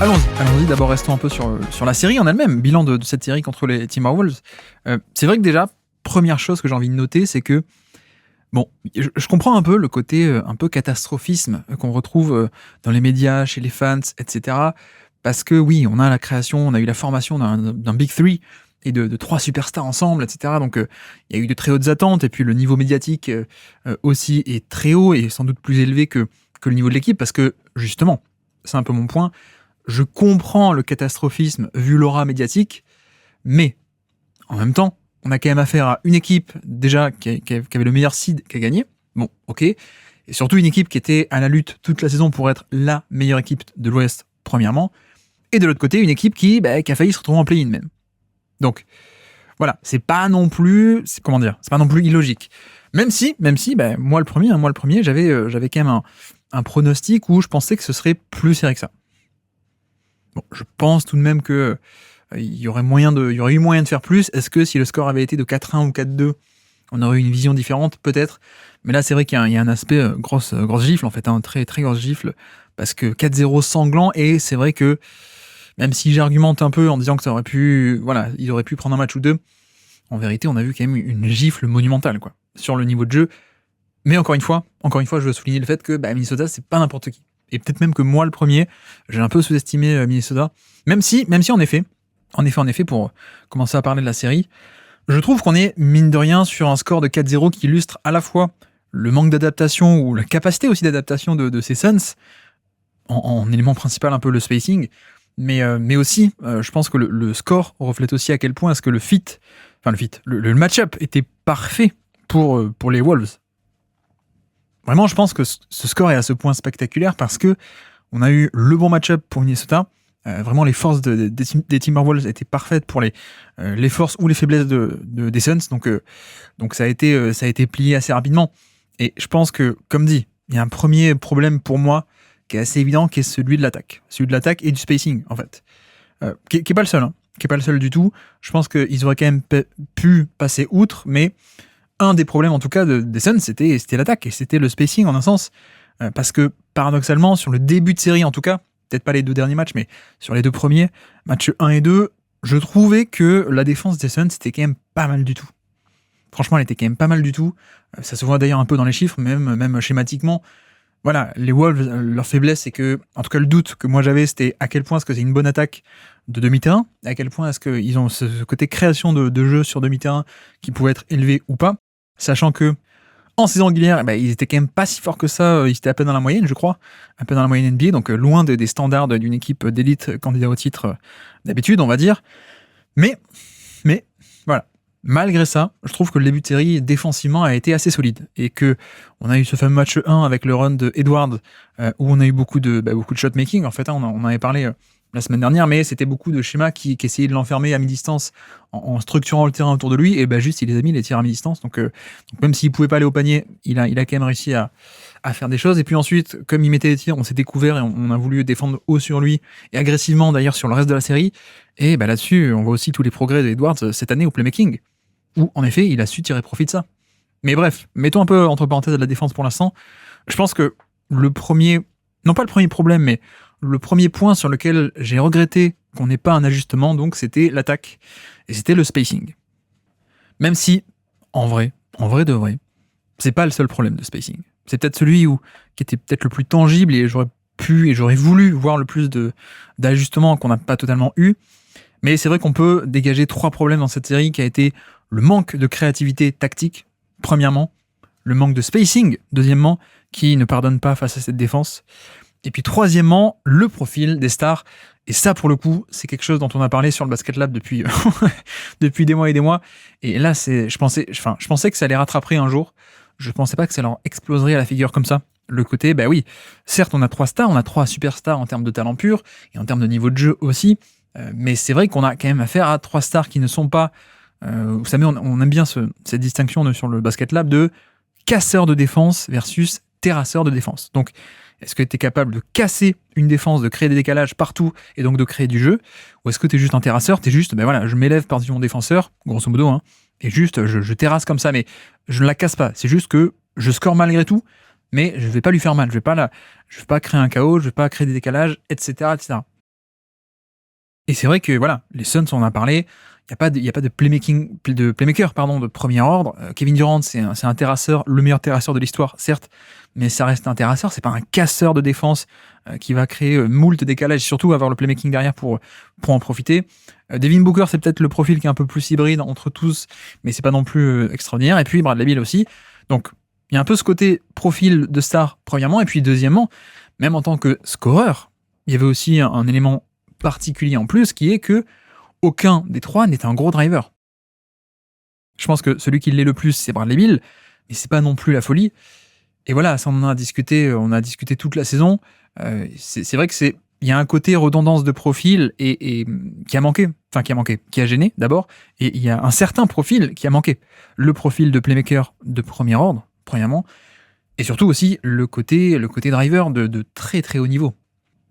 Allons-y. D'abord, restons un peu sur la série en elle-même. Bilan de cette série contre les Timberwolves. C'est vrai que déjà, première chose que j'ai envie de noter, c'est que, bon, je comprends un peu le côté un peu catastrophisme qu'on retrouve dans les médias, chez les fans, etc. Parce que oui, on a la création, on a eu la formation d'un Big Three et de trois superstars ensemble, etc. Donc, il y a eu de très hautes attentes, et puis le niveau médiatique aussi est très haut et sans doute plus élevé que le niveau de l'équipe, parce que, justement, c'est un peu mon point, je comprends le catastrophisme vu l'aura médiatique, mais en même temps, on a quand même affaire à une équipe déjà qui avait le meilleur seed qui a gagné. Bon, ok. Et surtout une équipe qui était à la lutte toute la saison pour être la meilleure équipe de l'Ouest, premièrement. Et de l'autre côté, une équipe qui a failli se retrouver en play-in même. Donc, voilà, c'est pas non plus illogique. Même si, moi le premier, j'avais quand même un pronostic où je pensais que ce serait plus serré que ça. Bon, je pense tout de même que il y aurait eu moyen de faire plus. Est-ce que si le score avait été de 4-1 ou 4-2, on aurait eu une vision différente? Peut-être. Mais là, c'est vrai qu'il y a un aspect grosse gifle, en fait, très, très grosse gifle, parce que 4-0 sanglant, et c'est vrai que, même si j'argumente un peu en disant que ils auraient pu prendre un match ou deux, en vérité, on a vu quand même une gifle monumentale, quoi, sur le niveau de jeu. Mais encore une fois, je veux souligner le fait que Minnesota, c'est pas n'importe qui. Et peut-être même que moi, le premier, j'ai un peu sous-estimé Minnesota. Même si en effet, pour commencer à parler de la série, je trouve qu'on est, mine de rien, sur un score de 4-0 qui illustre à la fois le manque d'adaptation ou la capacité aussi d'adaptation de ces Suns, en élément principal un peu le spacing, mais aussi, je pense que le score reflète aussi à quel point est-ce que le match-up était parfait pour les Wolves. Vraiment, je pense que ce score est à ce point spectaculaire parce que on a eu le bon match-up pour Minnesota. Vraiment, les forces des Timberwolves étaient parfaites pour les forces ou les faiblesses des Suns. Donc ça a été plié assez rapidement. Et je pense que, comme dit, il y a un premier problème pour moi qui est assez évident, qui est celui de l'attaque. Celui de l'attaque et du spacing, en fait. Qui est pas le seul, hein. Qui est pas le seul du tout. Je pense qu'ils auraient quand même pu passer outre, mais un des problèmes, en tout cas, des Suns, c'était l'attaque, et c'était le spacing, en un sens. Parce que, paradoxalement, sur le début de série, en tout cas, peut-être pas les deux derniers matchs, mais sur les deux premiers, matchs 1 et 2, je trouvais que la défense des Suns, c'était quand même pas mal du tout. Franchement, elle était quand même pas mal du tout. Ça se voit d'ailleurs un peu dans les chiffres, même schématiquement. Voilà, les Wolves, leur faiblesse, c'est que, en tout cas, le doute que moi j'avais, c'était à quel point est-ce que c'est une bonne attaque de demi-terrain, à quel point est-ce qu'ils ont ce côté création de jeu sur demi-terrain qui pouvait être élevé ou pas, sachant que en saison régulière, ils étaient quand même pas si forts que ça, ils étaient à peine dans la moyenne, je crois, à peine dans la moyenne NBA, donc loin des standards d'une équipe d'élite candidat au titre d'habitude, on va dire. Mais, voilà. Malgré ça, je trouve que le début de série, défensivement, a été assez solide. Et que on a eu ce fameux match 1 avec le run de Edwards, où on a eu beaucoup de shot-making. En fait, on en avait parlé la semaine dernière, mais c'était beaucoup de schémas qui essayaient de l'enfermer à mi-distance en structurant le terrain autour de lui. Et juste, il les a mis, les tirs à mi-distance. Donc même s'il pouvait pas aller au panier, il a quand même réussi à faire des choses. Et puis ensuite, comme il mettait les tirs, on s'est découvert et on a voulu défendre haut sur lui, et agressivement d'ailleurs sur le reste de la série. Et là-dessus, on voit aussi tous les progrès d'Edwards cette année au playmaking, où, en effet, il a su tirer profit de ça. Mais bref, mettons un peu entre parenthèses de la défense pour l'instant. Je pense que non pas le premier problème, mais le premier point sur lequel j'ai regretté qu'on n'ait pas un ajustement, donc c'était l'attaque, et c'était le spacing. Même si, en vrai de vrai, c'est pas le seul problème de spacing. C'est peut-être celui qui était peut-être le plus tangible, et j'aurais voulu voir le plus d'ajustements qu'on n'a pas totalement eu. Mais c'est vrai qu'on peut dégager 3 problèmes dans cette série, qui a été le manque de créativité tactique, premièrement, le manque de spacing, deuxièmement, qui ne pardonne pas face à cette défense, et puis troisièmement, le profil des stars. Et ça, pour le coup, c'est quelque chose dont on a parlé sur le Basket Lab depuis des mois et des mois. Et là, je pensais que ça les rattraperait un jour. Je pensais pas que ça leur exploserait à la figure comme ça. Le côté, oui, certes, on a 3 stars, on a 3 superstars en termes de talent pur, et en termes de niveau de jeu aussi, mais c'est vrai qu'on a quand même affaire à 3 stars qui ne sont pas... vous savez, on aime bien cette distinction sur le Basket Lab de casseur de défense versus terrasseur de défense. Donc, est-ce que tu es capable de casser une défense, de créer des décalages partout et donc de créer du jeu, ou est-ce que tu es juste un terrasseur, tu es juste, je m'élève par-dessus mon défenseur, grosso modo, hein, et juste je terrasse comme ça, mais je ne la casse pas. C'est juste que je score malgré tout, mais je vais pas lui faire mal. Je vais pas créer un chaos, je vais pas créer des décalages, etc., etc. Et c'est vrai que voilà, les Suns, on en a parlé, il y a pas de playmaker de premier ordre. Kevin Durant, c'est un terrasseur, le meilleur terrasseur de l'histoire, certes, mais ça reste un terrasseur, c'est pas un casseur de défense qui va créer moult décalages, surtout avoir le playmaking derrière pour en profiter. Devin Booker, c'est peut-être le profil qui est un peu plus hybride entre tous, mais c'est pas non plus extraordinaire. Et puis Bradley Beal aussi. Donc il y a un peu ce côté profil de star, premièrement, et puis deuxièmement, même en tant que scoreur, il y avait aussi un élément particulier en plus, qui est que aucun des trois n'est un gros driver. Je pense que celui qui l'est le plus, c'est Bradley Beal, mais c'est pas non plus la folie. Et voilà, ça on a discuté toute la saison. C'est vrai que il y a un côté redondance de profil et qui a gêné d'abord, et il y a un certain profil qui a manqué. Le profil de playmaker de premier ordre, premièrement, et surtout aussi le côté driver de très très haut niveau.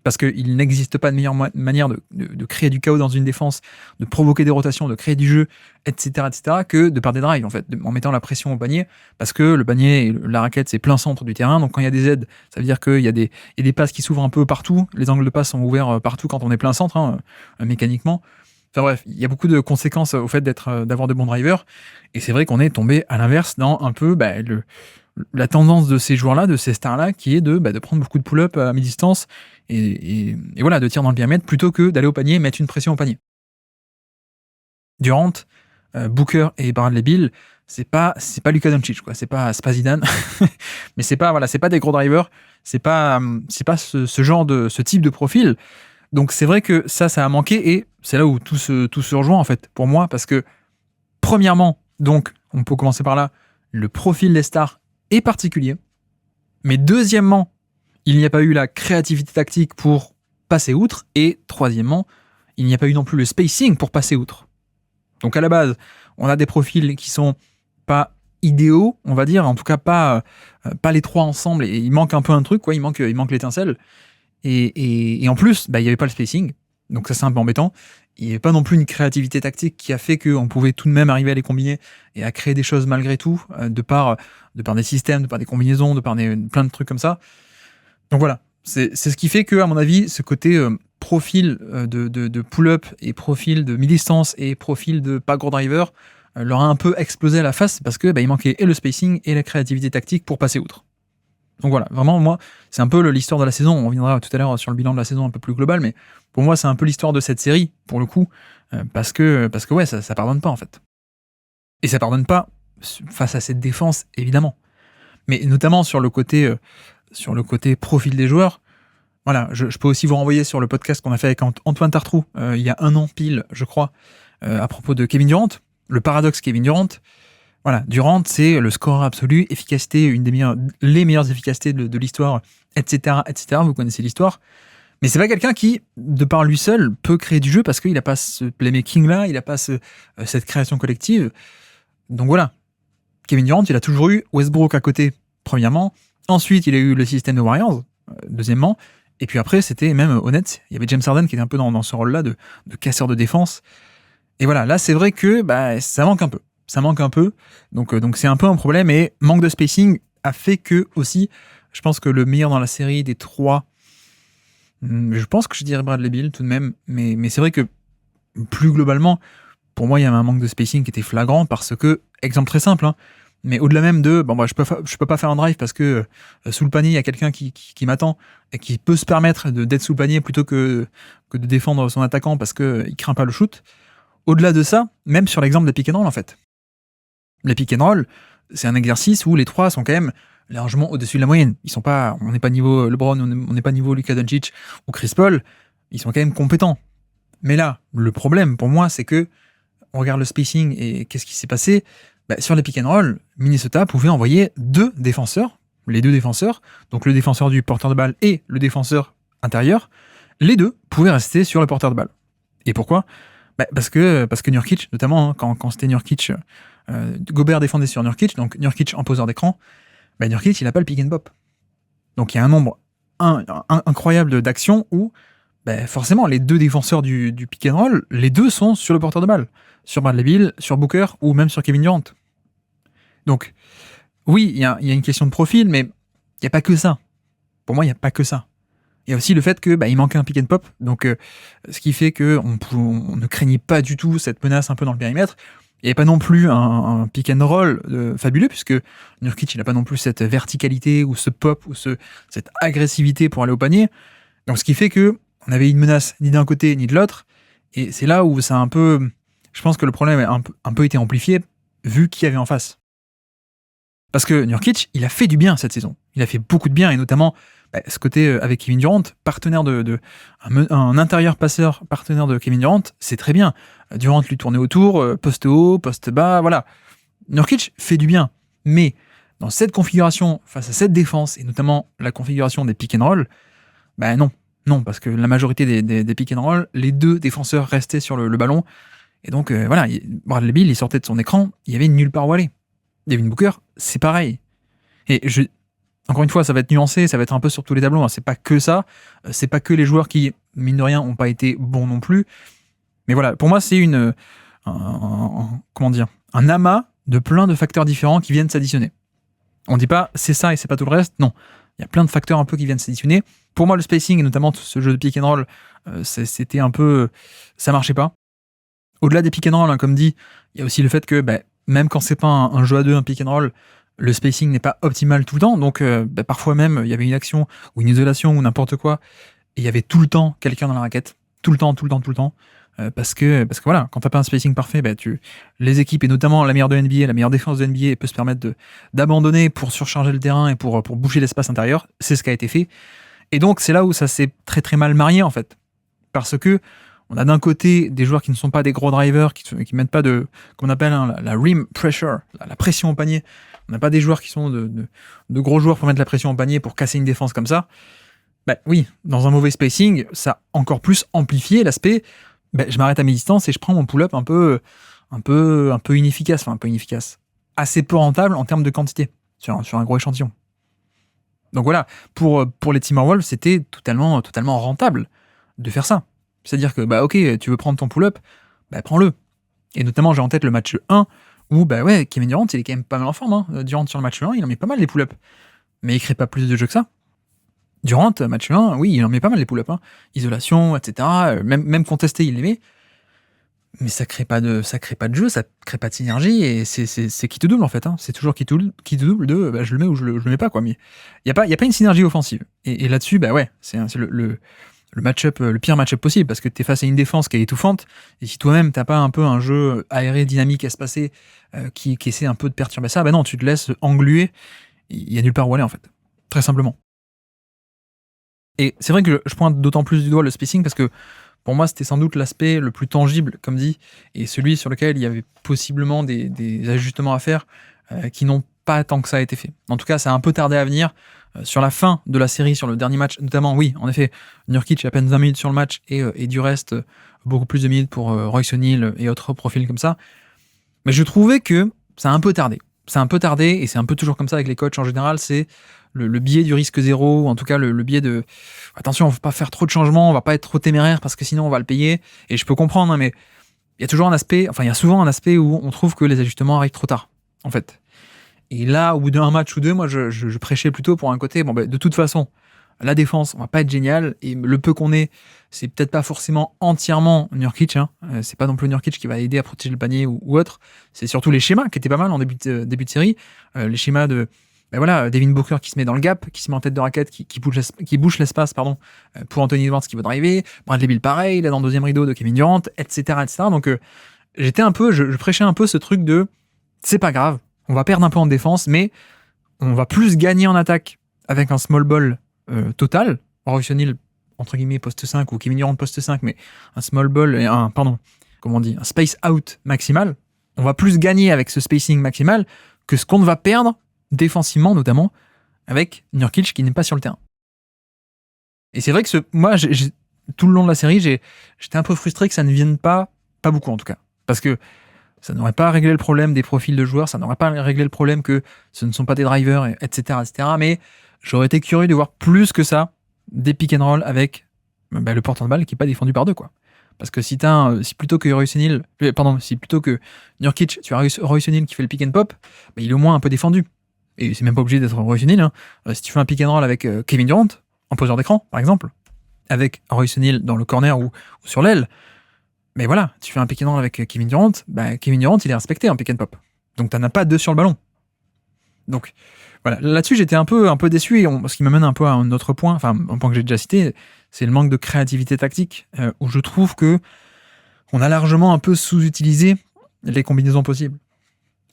Parce qu'il n'existe pas de meilleure manière de créer du chaos dans une défense, de provoquer des rotations, de créer du jeu, etc., que de par des drives, en fait, en mettant la pression au panier, parce que le panier et la raquette, c'est plein centre du terrain, donc quand il y a des aides, ça veut dire qu'il y a des passes qui s'ouvrent un peu partout, les angles de passe sont ouverts partout quand on est plein centre, mécaniquement. Enfin bref, il y a beaucoup de conséquences au fait d'avoir de bons drivers, et c'est vrai qu'on est tombé à l'inverse dans un peu la tendance de ces joueurs-là, de ces stars-là, qui est de prendre beaucoup de pull-up à mi-distance et voilà, de tirer dans le périmètre plutôt que d'aller au panier et mettre une pression au panier. Durant, Booker et Bradley Beal, c'est pas Luka Doncic, quoi. C'est pas Zidane, mais c'est pas des gros drivers, c'est pas ce genre ce type de profil. Donc c'est vrai que ça a manqué, et c'est là où tout se rejoint en fait pour moi, parce que premièrement, donc on peut commencer par là, le profil des stars est particulier, mais deuxièmement, il n'y a pas eu la créativité tactique pour passer outre, et troisièmement, il n'y a pas eu non plus le spacing pour passer outre. Donc à la base, on a des profils qui sont pas idéaux, on va dire, en tout cas pas les trois ensemble, et il manque un peu un truc, quoi, il manque l'étincelle, et en plus, il n'y avait pas le spacing, donc ça c'est un peu embêtant. Il n'y avait pas non plus une créativité tactique qui a fait qu'on pouvait tout de même arriver à les combiner et à créer des choses malgré tout, de par des systèmes, de par des combinaisons, de par plein de trucs comme ça. Donc voilà, c'est ce qui fait que, à mon avis, ce côté profil de pull-up et profil de mi-distance et profil de pas gros driver leur a un peu explosé à la face, parce que il manquait et le spacing et la créativité tactique pour passer outre. Donc voilà, vraiment, moi, c'est un peu l'histoire de la saison. On reviendra tout à l'heure sur le bilan de la saison un peu plus global, mais pour moi, c'est un peu l'histoire de cette série, pour le coup, parce que ouais, ça pardonne pas, en fait. Et ça pardonne pas face à cette défense, évidemment. Mais notamment sur le côté profil des joueurs. Voilà, je peux aussi vous renvoyer sur le podcast qu'on a fait avec Antoine Tartrou, il y a 1 an pile, je crois, à propos de Kevin Durant, le paradoxe Kevin Durant. Voilà, Durant, c'est le scoreur absolu, efficacité, les meilleures efficacités de l'histoire, etc., etc. Vous connaissez l'histoire. Mais c'est pas quelqu'un qui, de par lui seul, peut créer du jeu, parce qu'il n'a pas ce playmaking-là, il n'a pas cette création collective. Donc voilà, Kevin Durant, il a toujours eu Westbrook à côté, premièrement. Ensuite, il a eu le système de Warriors, deuxièmement. Et puis après, c'était même honnête, il y avait James Harden qui était un peu dans ce rôle-là de casseur de défense. Et voilà, là, c'est vrai que ça manque un peu. Ça manque un peu, donc c'est un peu un problème, et manque de spacing a fait que aussi, je pense que le meilleur dans la série des trois, je pense que je dirais Bradley Beal tout de même, mais c'est vrai que plus globalement, pour moi il y avait un manque de spacing qui était flagrant, parce que, exemple très simple, mais au-delà même de, je peux pas faire un drive parce que sous le panier il y a quelqu'un qui m'attend et qui peut se permettre d'être sous le panier plutôt que de défendre son attaquant parce qu'il craint pas le shoot. Au-delà de ça, même sur l'exemple des pick and roll en fait. Les pick and roll, c'est un exercice où les trois sont quand même largement au-dessus de la moyenne. On n'est pas niveau LeBron, on n'est pas niveau Luka Doncic ou Chris Paul. Ils sont quand même compétents. Mais là, le problème pour moi, c'est que on regarde le spacing et qu'est-ce qui s'est passé. Sur les pick and roll, Minnesota pouvait envoyer les deux défenseurs, donc le défenseur du porteur de balle et le défenseur intérieur. Les deux pouvaient rester sur le porteur de balle. Et pourquoi ? Parce que Nurkic, notamment, quand c'était Nurkic, Gobert défendait sur Nurkic, donc Nurkic en poseur d'écran, Nurkic il n'a pas le pick and pop. Donc il y a un nombre incroyable d'actions où forcément les deux défenseurs du pick and roll, les deux sont sur le porteur de balle, sur Bradley Beal, sur Booker ou même sur Kevin Durant. Donc oui, il y a une question de profil, mais il n'y a pas que ça. Pour moi, il n'y a pas que ça. Il y a aussi le fait que il manquait un pick and pop, donc ce qui fait que on ne craignait pas du tout cette menace un peu dans le périmètre. Il n'y avait pas non plus un pick and roll fabuleux, puisque Nurkic n'a pas non plus cette verticalité ou ce pop ou cette agressivité pour aller au panier. Donc ce qui fait que on avait une menace ni d'un côté ni de l'autre, et c'est là où ça a un peu, je pense que le problème a un peu été amplifié vu qui y avait en face. Parce que Nurkic, il a fait du bien cette saison. Il a fait beaucoup de bien, et notamment ce côté avec Kevin Durant, partenaire un intérieur passeur partenaire de Kevin Durant, c'est très bien. Durant lui tournait autour, poste haut, poste bas, voilà. Nurkic fait du bien, mais dans cette configuration, face à cette défense, et notamment la configuration des pick and roll, non, parce que la majorité des pick and roll, les deux défenseurs restaient sur le ballon, et donc voilà, Bradley Beal, il sortait de son écran, il y avait nulle part où aller. Devin Booker, c'est pareil. Et encore une fois, ça va être nuancé, ça va être un peu sur tous les tableaux, hein. C'est pas que ça, c'est pas que les joueurs qui, mine de rien, ont pas été bons non plus. Mais voilà, pour moi, c'est un amas de plein de facteurs différents qui viennent s'additionner. On dit pas c'est ça et c'est pas tout le reste, non. Il y a plein de facteurs un peu qui viennent s'additionner. Pour moi, le spacing, et notamment ce jeu de pick and roll, c'était un peu... ça marchait pas. Au-delà des pick and roll, hein, comme dit, il y a aussi le fait que même quand c'est pas un jeu à deux, un pick and roll, le spacing n'est pas optimal tout le temps, donc parfois même il y avait une action ou une isolation ou n'importe quoi, et il y avait tout le temps quelqu'un dans la raquette, tout le temps, parce que voilà, quand t'as pas un spacing parfait, les équipes, et notamment la meilleure de NBA, la meilleure défense de NBA, peut se permettre d'abandonner pour surcharger le terrain et pour boucher l'espace intérieur, c'est ce qui a été fait, et donc c'est là où ça s'est très très mal marié en fait, parce que on a d'un côté des joueurs qui ne sont pas des gros drivers, qui mettent pas de, qu'on appelle la rim pressure, la pression au panier. On n'a pas des joueurs qui sont de gros joueurs pour mettre la pression au panier, pour casser une défense comme ça. Oui, dans un mauvais spacing, ça a encore plus amplifié l'aspect. Je m'arrête à mes distances et je prends mon pull-up un peu inefficace, enfin un peu inefficace, assez peu rentable en termes de quantité sur un gros échantillon. Donc voilà, pour les Timberwolves, c'était totalement rentable de faire ça. C'est-à-dire que, ok, tu veux prendre ton pull-up, prends-le. Et notamment, j'ai en tête le match 1, où, Kevin Durant, il est quand même pas mal en forme, hein. Durant, sur le match 1, il en met pas mal les pull-ups. Mais il crée pas plus de jeux que ça. Durant, match 1, oui, il en met pas mal les pull-ups, hein. Isolation, etc. Même contesté, il les met. Mais ça crée pas de jeu, ça crée pas de synergie, et c'est qui te double, en fait, hein. C'est toujours qui te double de, je le mets ou je le mets pas, quoi. Mais il y a pas une synergie offensive. Et là-dessus, c'est le match-up, le pire match-up possible, parce que t'es face à une défense qui est étouffante, et si toi-même t'as pas un peu un jeu aéré, dynamique, espacé, qui essaie un peu de perturber ça, non, tu te laisses engluer, il y a nulle part où aller en fait, très simplement. Et c'est vrai que je pointe d'autant plus du doigt le spacing, parce que pour moi c'était sans doute l'aspect le plus tangible, comme dit, et celui sur lequel il y avait possiblement des ajustements à faire, qui n'ont pas tant que ça été fait. En tout cas, ça a un peu tardé à venir. Sur la fin de la série, sur le dernier match, notamment, oui, en effet, Nurkic a à peine 20 minutes sur le match, et du reste, beaucoup plus de minutes pour Royce O'Neal et autres profils comme ça. Mais je trouvais que ça a un peu tardé. Et c'est un peu toujours comme ça avec les coachs en général, c'est le biais du risque zéro, ou en tout cas le biais de attention, on ne va pas faire trop de changements, on va pas être trop téméraire parce que sinon on va le payer. Et je peux comprendre, hein, mais il y a souvent un aspect où on trouve que les ajustements arrivent trop tard, en fait. Et là, au bout d'un match ou deux, moi, je prêchais plutôt pour un côté, de toute façon, la défense, on va pas être génial, et le peu qu'on est, c'est peut-être pas forcément entièrement Nurkic, hein. C'est pas non plus Nurkic qui va aider à protéger le panier ou autre, c'est surtout les schémas qui étaient pas mal en début de série, les schémas de, Devin Booker qui se met dans le gap, qui se met en tête de raquette, qui bouche l'espace, pour Anthony Edwards qui va driver, Bradley Beal pareil, là dans le deuxième rideau de Kevin Durant, etc. Donc, je prêchais un peu ce truc de, c'est pas grave, on va perdre un peu en défense, mais on va plus gagner en attaque avec un small ball total. Royce O'Neal, entre guillemets, poste 5, ou Kevin Durant poste 5, mais un small ball et un space out maximal. On va plus gagner avec ce spacing maximal que ce qu'on va perdre défensivement, notamment avec Nurkic qui n'est pas sur le terrain. Et c'est vrai que moi, tout le long de la série, j'étais un peu frustré que ça ne vienne pas beaucoup en tout cas. Parce que ça n'aurait pas réglé le problème des profils de joueurs, ça n'aurait pas réglé le problème que ce ne sont pas des drivers, etc. Mais j'aurais été curieux de voir plus que ça des pick and roll avec le porteur de balle qui n'est pas défendu par deux, quoi. Parce que si plutôt que Nurkic, tu as Royce O'Neal qui fait le pick and pop, il est au moins un peu défendu. Et c'est même pas obligé d'être Royce O'Neal, hein. Si tu fais un pick and roll avec Kevin Durant, en poseur d'écran, par exemple, avec Royce O'Neal dans le corner ou sur l'aile. Mais voilà, tu fais un pick and roll avec Kevin Durant, Kevin Durant, il est respecté en pick and pop. Donc t'en as pas deux sur le ballon. Donc voilà, là-dessus j'étais un peu déçu, ce qui m'amène un peu à un autre point, enfin un point que j'ai déjà cité, c'est le manque de créativité tactique, où je trouve que on a largement un peu sous-utilisé les combinaisons possibles.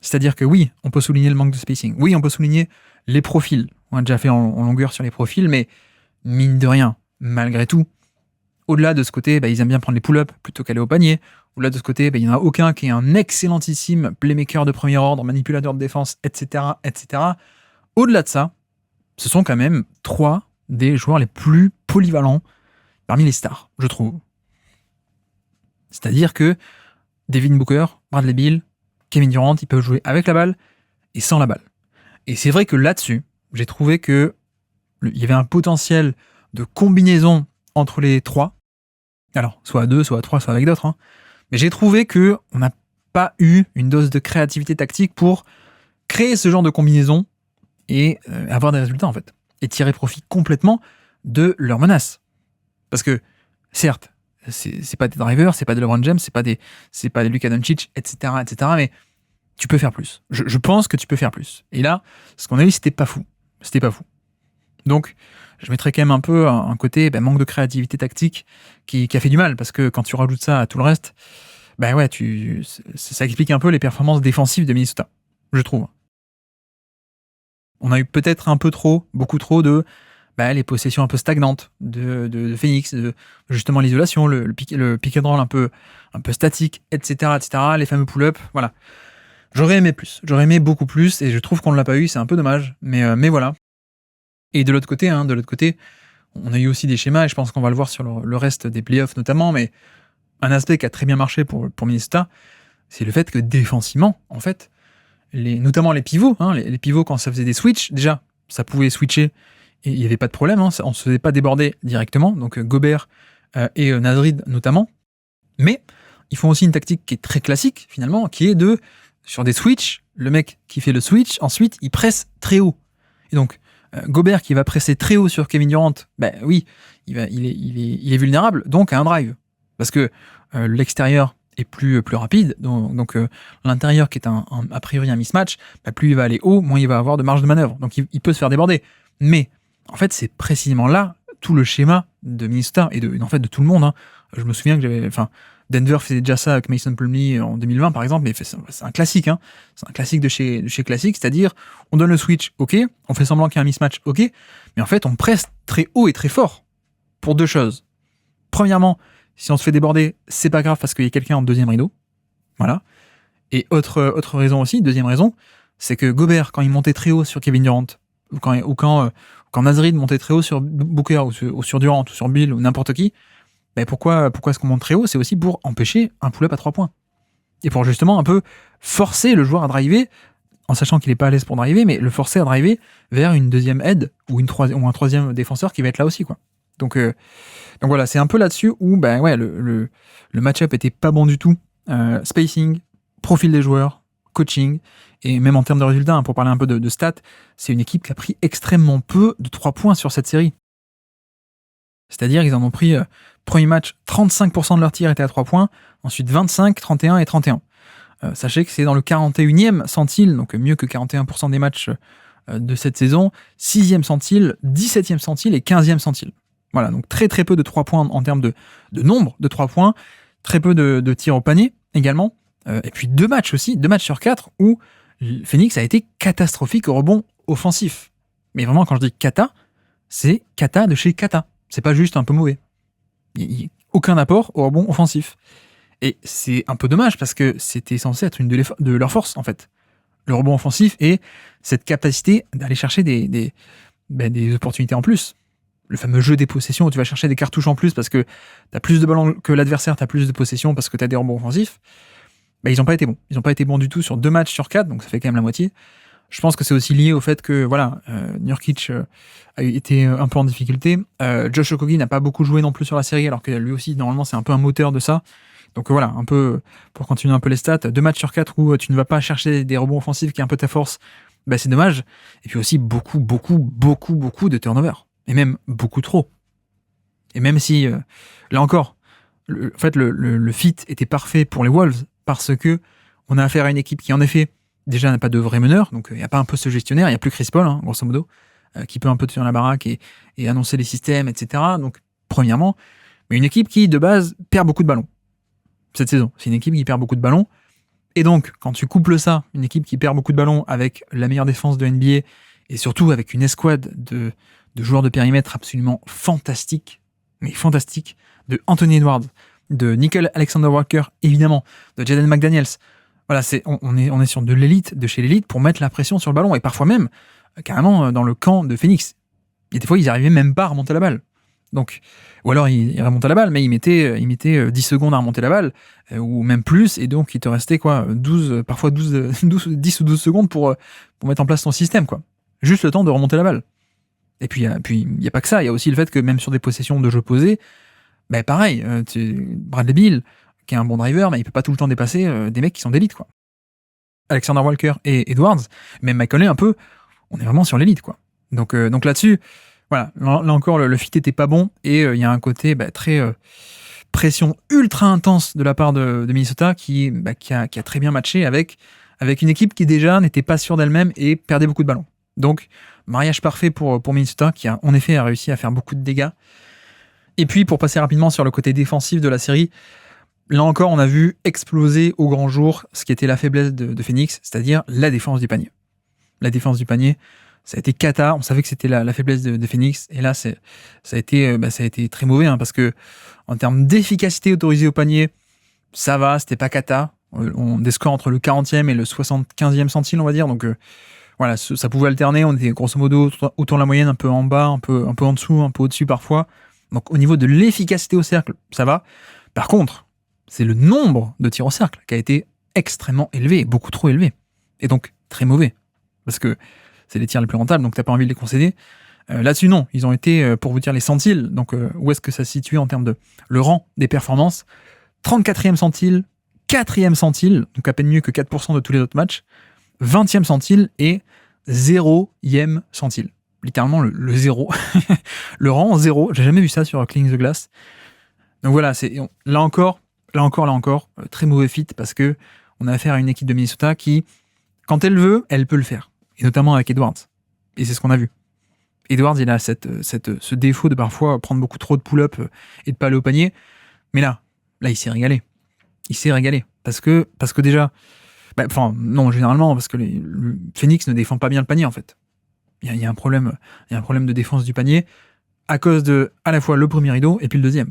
C'est-à-dire que oui, on peut souligner le manque de spacing, oui, on peut souligner les profils, on a déjà fait en longueur sur les profils, mais mine de rien, malgré tout, au-delà de ce côté, ils aiment bien prendre les pull-ups plutôt qu'aller au panier. Au-delà de ce côté, il n'y en a aucun qui est un excellentissime playmaker de premier ordre, manipulateur de défense, etc., etc. Au-delà de ça, ce sont quand même 3 des joueurs les plus polyvalents parmi les stars, je trouve. C'est-à-dire que Devin Booker, Bradley Beal, Kevin Durant, ils peuvent jouer avec la balle et sans la balle. Et c'est vrai que là-dessus, j'ai trouvé que il y avait un potentiel de combinaison entre les 3. Alors, soit à 2, soit à 3, soit avec d'autres. Hein. Mais j'ai trouvé qu'on n'a pas eu une dose de créativité tactique pour créer ce genre de combinaison et avoir des résultats, en fait. Et tirer profit complètement de leurs menaces. Parce que, certes, c'est pas des drivers, c'est pas des LeBron James, c'est pas des Luka Doncic, etc., etc., mais tu peux faire plus. Je pense que tu peux faire plus. Et là, ce qu'on a eu, c'était pas fou. C'était pas fou. Donc, je mettrais quand même un peu un côté manque de créativité tactique qui a fait du mal, parce que quand tu rajoutes ça à tout le reste, ça explique un peu les performances défensives de Minnesota, je trouve. On a eu peut-être un peu trop, beaucoup trop de les possessions un peu stagnantes de Phoenix, de justement l'isolation, le pick and roll un peu statique, etc., etc., les fameux pull-ups, voilà. J'aurais aimé plus, j'aurais aimé beaucoup plus, et je trouve qu'on ne l'a pas eu, c'est un peu dommage, mais voilà. Et de l'autre côté, on a eu aussi des schémas, et je pense qu'on va le voir sur le reste des playoffs notamment, mais un aspect qui a très bien marché pour Minnesota, c'est le fait que défensivement, en fait, notamment les pivots, les pivots quand ça faisait des switches, déjà, ça pouvait switcher, et il n'y avait pas de problème, on ne se faisait pas déborder directement, donc Gobert et Nasrid notamment, mais ils font aussi une tactique qui est très classique, finalement, qui est sur des switches, le mec qui fait le switch, ensuite, il presse très haut. Et donc, Gobert qui va presser très haut sur Kevin Durant, oui, il est vulnérable, donc à un drive. Parce que l'extérieur est plus rapide, donc l'intérieur qui est a priori un mismatch, plus il va aller haut, moins il va avoir de marge de manœuvre. Donc il peut se faire déborder. Mais en fait, c'est précisément là tout le schéma de Minnesota et en fait de tout le monde. Hein. Je me souviens que Denver faisait déjà ça avec Mason Plumlee en 2020 par exemple, mais c'est un classique, hein. C'est un classique de chez classique, c'est-à-dire on donne le switch, ok, on fait semblant qu'il y a un mismatch, ok, mais en fait on presse très haut et très fort pour 2 choses. Premièrement, si on se fait déborder, c'est pas grave parce qu'il y a quelqu'un en deuxième rideau, voilà. Et autre raison aussi, deuxième raison, c'est que Gobert quand il montait très haut sur Kevin Durant ou quand Nasrid montait très haut sur Booker ou sur Durant ou sur Bill ou n'importe qui. Pourquoi est-ce qu'on monte très haut ? C'est aussi pour empêcher un pull-up à 3 points. Et pour justement un peu forcer le joueur à driver, en sachant qu'il n'est pas à l'aise pour driver, mais le forcer à driver vers une deuxième aide ou un troisième défenseur qui va être là aussi, quoi. Donc voilà, c'est un peu là-dessus où le match-up était pas bon du tout. Spacing, profil des joueurs, coaching, et même en termes de résultats, pour parler un peu de stats, c'est une équipe qui a pris extrêmement peu de 3 points sur cette série. C'est-à-dire qu'ils en ont pris, premier match, 35% de leurs tirs étaient à 3 points, ensuite 25, 31 et 31. Sachez que c'est dans le 41e centile, donc mieux que 41% des matchs de cette saison, 6e centile, 17e centile et 15e centile. Voilà, donc très très peu de 3 points en termes de nombre de 3 points, très peu de tirs au panier également, et puis 2 matchs sur 4 où Phoenix a été catastrophique au rebond offensif. Mais vraiment, quand je dis cata, c'est cata de chez cata. C'est pas juste un peu mauvais. Il n'y a aucun apport au rebond offensif. Et c'est un peu dommage parce que c'était censé être une de leurs forces, en fait. Le rebond offensif et cette capacité d'aller chercher des opportunités en plus. Le fameux jeu des possessions où tu vas chercher des cartouches en plus parce que tu as plus de ballons que l'adversaire, tu as plus de possessions parce que tu as des rebonds offensifs. Ils n'ont pas été bons. Ils n'ont pas été bons du tout sur 2 matchs sur 4, donc ça fait quand même la moitié. Je pense que c'est aussi lié au fait que Nurkic a été un peu en difficulté. Josh Okogie n'a pas beaucoup joué non plus sur la série, alors que lui aussi, normalement, c'est un peu un moteur de ça. Donc voilà, un peu pour continuer un peu les stats, 2 matchs sur 4 où tu ne vas pas chercher des rebonds offensifs qui est un peu ta force, c'est dommage. Et puis aussi beaucoup de turnovers. Et même beaucoup trop. Et même si, là encore, le fit était parfait pour les Wolves parce que on a affaire à une équipe qui, en effet, déjà n'a pas de vrai meneur, donc il n'y a pas un poste gestionnaire, il n'y a plus Chris Paul, hein, grosso modo, qui peut un peu tenir la baraque et annoncer les systèmes, etc. Donc, premièrement, mais une équipe qui, de base, perd beaucoup de ballons cette saison. C'est une équipe qui perd beaucoup de ballons. Et donc, quand tu couples ça, une équipe qui perd beaucoup de ballons avec la meilleure défense de NBA et surtout avec une escouade de joueurs de périmètre absolument fantastique, mais fantastique, de Anthony Edwards, de Nickel Alexander-Walker, évidemment, de Jaden McDaniels. Voilà, on est sur de l'élite, de chez l'élite, pour mettre la pression sur le ballon, et parfois même, carrément, dans le camp de Phoenix. Et des fois, ils n'arrivaient même pas à remonter la balle. Donc, ou alors, ils remontaient la balle, mais ils mettaient 10 secondes à remonter la balle, ou même plus, et donc, il te restait, 10 ou 12 secondes pour mettre en place ton système, quoi. Juste le temps de remonter la balle. Et puis, il n'y a pas que ça, il y a aussi le fait que même sur des possessions de jeu posées, pareil, Bradley Beal, qui est un bon driver, mais il peut pas tout le temps dépasser des mecs qui sont d'élite, quoi. Alexander Walker et Edwards, même Mike Conley un peu, on est vraiment sur l'élite, quoi. Donc là-dessus, voilà, là encore, le fit était pas bon, et il y a un côté très pression ultra intense de la part de Minnesota qui a très bien matché avec une équipe qui déjà n'était pas sûre d'elle-même et perdait beaucoup de ballons. Donc, mariage parfait pour Minnesota, qui a en effet réussi à faire beaucoup de dégâts. Et puis, pour passer rapidement sur le côté défensif de la série, là encore, on a vu exploser au grand jour ce qui était la faiblesse de Phoenix, c'est-à-dire la défense du panier. La défense du panier, ça a été cata. On savait que c'était la faiblesse de Phoenix, et là, ça a été très mauvais, parce que en termes d'efficacité autorisée au panier, ça va, c'était pas cata. Des scores entre le 40e et le 75e centile, on va dire. Donc voilà, ça pouvait alterner. On était grosso modo autour de la moyenne, un peu en bas, un peu en dessous, un peu au-dessus parfois. Donc au niveau de l'efficacité au cercle, ça va. Par contre, c'est le nombre de tirs au cercle qui a été extrêmement élevé, beaucoup trop élevé. Et donc très mauvais. Parce que c'est les tirs les plus rentables, donc t'as pas envie de les concéder. Là-dessus, non. Ils ont été, pour vous dire les centiles, donc où est-ce que ça se situe en termes de le rang des performances, 34e centile, 4e centile, donc à peine mieux que 4% de tous les autres matchs, 20e centile et 0e centile. Littéralement le 0. Le rang 0. J'ai jamais vu ça sur Cleaning the Glass. Donc voilà, là encore, très mauvais fit, parce que on a affaire à une équipe de Minnesota qui, quand elle veut, elle peut le faire. Et notamment avec Edwards. Et c'est ce qu'on a vu. Edwards, il a ce défaut de parfois prendre beaucoup trop de pull-up et de pas aller au panier. Mais là, il s'est régalé. Il s'est régalé. Parce que déjà, non, généralement, parce que le Phoenix ne défend pas bien le panier, en fait. Il y a un problème de défense du panier à cause de, à la fois, le premier rideau et puis le deuxième.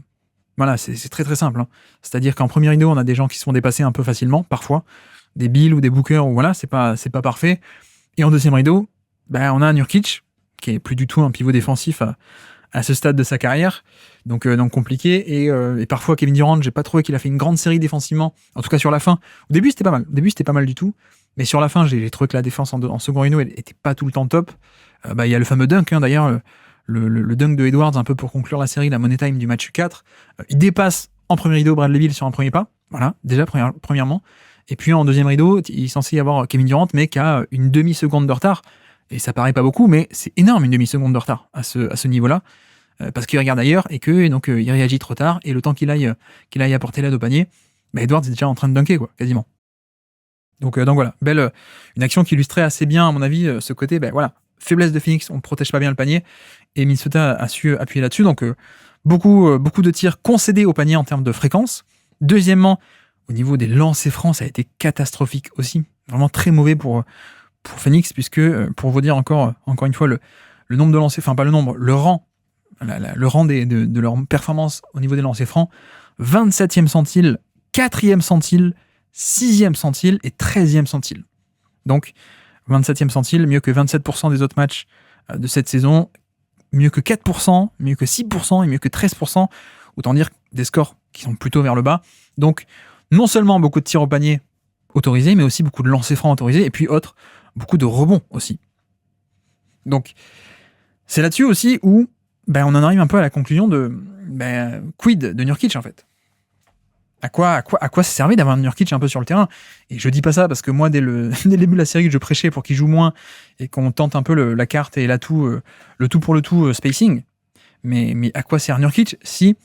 Voilà, c'est très très simple. C'est-à-dire qu'en premier rideau, on a des gens qui se font dépasser un peu facilement, parfois. Des Bill ou des Booker, ou voilà, c'est pas parfait. Et en deuxième rideau, on a Nurkic, qui est plus du tout un pivot défensif à ce stade de sa carrière, donc compliqué, et parfois Kevin Durant, j'ai pas trouvé qu'il a fait une grande série défensivement, en tout cas sur la fin. Au début c'était pas mal du tout, mais sur la fin j'ai trouvé que la défense en second rideau elle était pas tout le temps top. Il y a le fameux dunk, d'ailleurs, le dunk de Edwards, un peu pour conclure la série, la money time du match 4, il dépasse en premier rideau Bradley Beal sur un premier pas, voilà, déjà premièrement, et puis en deuxième rideau il est censé y avoir Kevin Durant, mais qui a une demi-seconde de retard. Et ça paraît pas beaucoup, mais c'est énorme, une demi-seconde de retard à ce niveau-là, parce qu'il regarde ailleurs et que donc il réagit trop tard, et le temps qu'il aille apporter l'aide au panier, Edwards est déjà en train de dunker, quoi, quasiment. Donc voilà, une action qui illustrait assez bien, à mon avis, ce côté, faiblesse de Phoenix, on ne protège pas bien le panier, et Minnesota a su appuyer là-dessus, donc beaucoup de tirs concédés au panier en termes de fréquence. Deuxièmement, au niveau des lancers francs, ça a été catastrophique aussi, vraiment très mauvais pour Phoenix, puisque, pour vous dire encore une fois, le nombre de lancers, enfin pas le nombre, le rang de leur performance au niveau des lancers francs, 27e centile, 4e centile, 6e centile et 13e centile. Donc, 27e centile, mieux que 27% des autres matchs de cette saison, mieux que 4%, mieux que 6% et mieux que 13%, autant dire des scores qui sont plutôt vers le bas. Donc, non seulement beaucoup de tirs au panier autorisés, mais aussi beaucoup de lancers francs autorisés, et puis beaucoup de rebonds aussi. Donc, c'est là-dessus aussi où on en arrive un peu à la conclusion de quid de Nurkic, en fait. À quoi ça servait d'avoir un Nurkic un peu sur le terrain? Et je dis pas ça parce que moi, dès le début de la série, je prêchais pour qu'il joue moins et qu'on tente un peu la carte et l'atout, le tout pour le tout spacing. Mais à quoi sert Nurkic si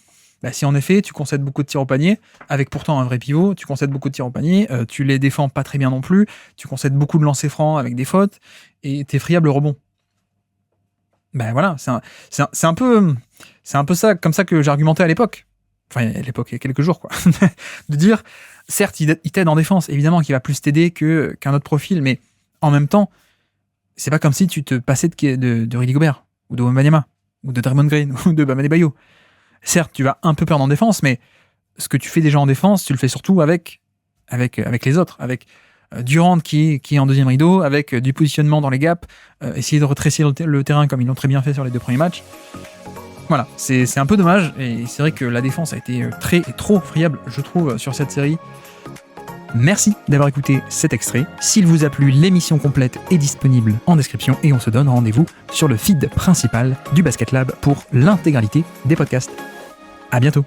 en effet tu concèdes beaucoup de tirs au panier, avec pourtant un vrai pivot, tu concèdes beaucoup de tirs au panier, tu les défends pas très bien non plus, tu concèdes beaucoup de lancers francs avec des fautes, et t'es friable au rebond. Voilà, c'est un peu ça, comme ça que j'argumentais à l'époque. Enfin, à l'époque, il y a quelques jours, quoi. De dire, certes, il t'aide en défense, évidemment qu'il va plus t'aider qu'un autre profil, mais en même temps, c'est pas comme si tu te passais de Rudy Gobert, ou de Wembanyama, ou de Draymond Green, ou de Bam Adebayo. Certes, tu vas un peu perdre en défense, mais ce que tu fais déjà en défense, tu le fais surtout avec les autres, avec Durant qui est en deuxième rideau, avec du positionnement dans les gaps, essayer de retrécir le terrain comme ils l'ont très bien fait sur les 2 premiers matchs. Voilà, c'est un peu dommage, et c'est vrai que la défense a été trop friable, je trouve, sur cette série. Merci d'avoir écouté cet extrait. S'il vous a plu, l'émission complète est disponible en description, et on se donne rendez-vous sur le feed principal du Basket Lab pour l'intégralité des podcasts. À bientôt.